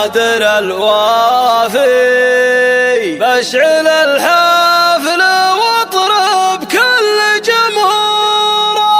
نادر الوافي، بشعل الحفل واطرب كل جمهوره.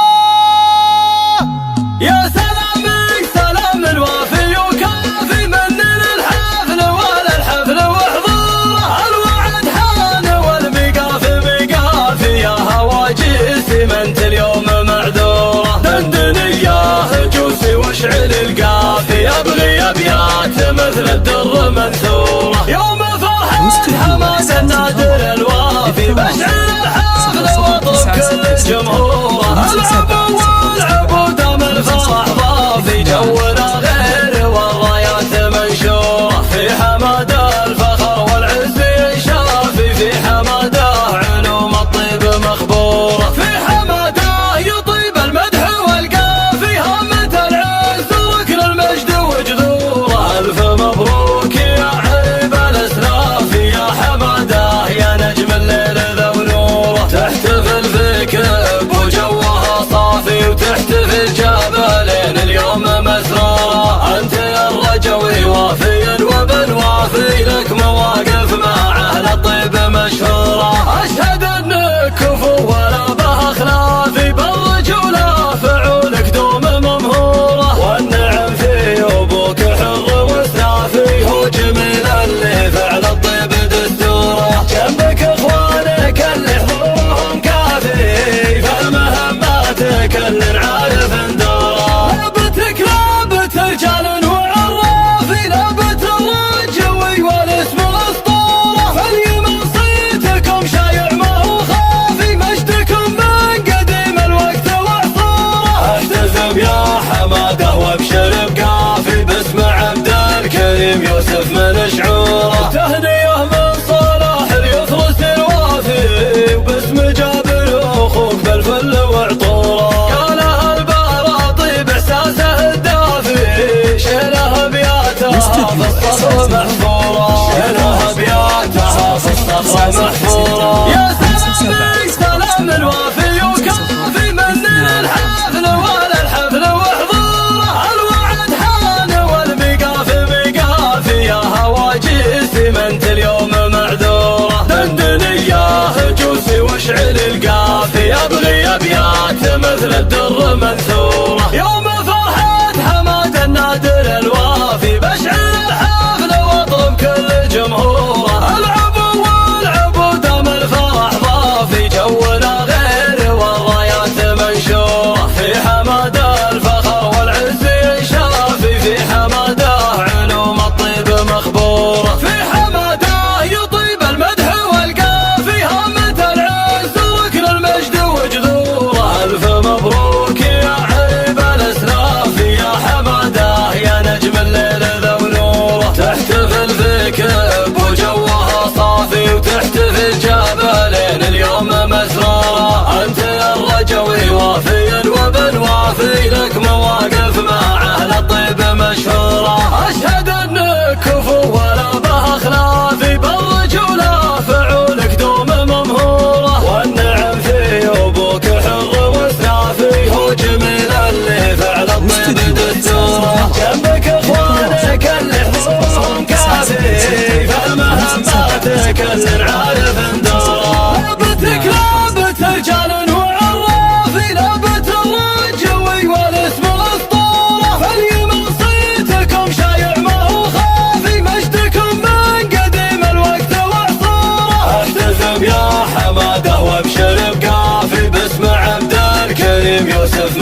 يا سلامك سلام الوافي وكافي، من للحفل وللحفل وحضوره. الوعد حان والمقافي مقافي، يا هواجسي ما انت اليوم معذوره. دندني يا هجوسي واشعل القافي، ابغي ابيات مثل الدر منثوره. يوم فرحة حماد النادر الوافي، بشعل الحفل واطرب كل جمهوره. العبوا والعبوا دام الفرح ضافي، جونا غير والرايات منشوره. في حماده الفخر والعز شافي، في حماده علوم الطيب مخبوره. في حماده يطيب المدح والقافي، هامة العز ركن المجد وجذوره. الف مبروك يا عيب الاسلاف، يا حماده يا نجم الليل ذا ونوره. تحتفل في كب وجوها صافي، وتحتفل جبلين اليوم مسروره. انت يا الرجوي وافي وبن وافي، لك مواقف مع اهل الطيب مشهوره. اشهد انك كفو ولا به خلافي، بالرجوله فعولك دوم ممهوره. والنعم في ابوك حر وسافي، هو جميل اللي فعل الطيب دستوره. جنبك اخوانك اللي حضورهم كافي، فالمهمات كل عارف دوره. لابتك لابت رجال وعرافي، لابت الرجوي والاسم الاسطوره. فاليمن صيتكم شايع ما هو خافي، مجدكم من قديم الوقت وعصوره. احتسب يا حماده وابشر بقافي، باسم عبد الكريم يوسف من شعوره. تهنئه من صلاح اليثرس الوافي، وباسم جابر اخوك بالفل وعطوره. قالها البراطي باحساسه الدافي، شيله ابياتها في الصخر محفوره. شيله ابياتها في الصخر محفوره. يا سلامك سلام الوافي وكافي، من للحفل وللحفل وحضوره. الوعد حان والمقافي مقافي، يا هواجسي ما انت اليوم معذوره. دندني يا هجوسي واشعل القافي، ابغي ابيات مثل الدر منثوره. يوم فرحة حماد النادر الوافي، بشعل الحفل واطرب كل جمهوره. العبوا والعبوا دام الفرح ضافي، جونا غير والرايات منشوره. في حماده الفخر والعز شافي، في حماده علوم الطيب مخبوره. في حماده يطيب المدح والقافي، هامة العز ركن المجد وجذوره. الف مبروك يا عيب الاسلاف، يا حماده يا نجم الليل ذا ونوره. تحتفل في كب وجوها صافي، وتحتفل جبلين اليوم مسروره. انت يا الرجوي وافي وبن وافي، لك مواقف مع اهل الطيب مشهوره. اشهد انك كفو ولا به خلافي، بالرجوله فعولك دوم ممهوره. والنعم في ابوك حر وسافي، هو جميل اللي فعل الطيب دستوره. جنبك اخوانك اللي حضورهم كافي، فالمهمات كل عارف دوره. لابتك لابت رجال وعرافي، لابت الرجوي والاسم الاسطوره. فاليمن صيتكم شايع ما هو خافي، مجدكم من قديم الوقت وعصوره. احتسب يا حماده وابشر بقافي، باسم عبد الكريم يوسف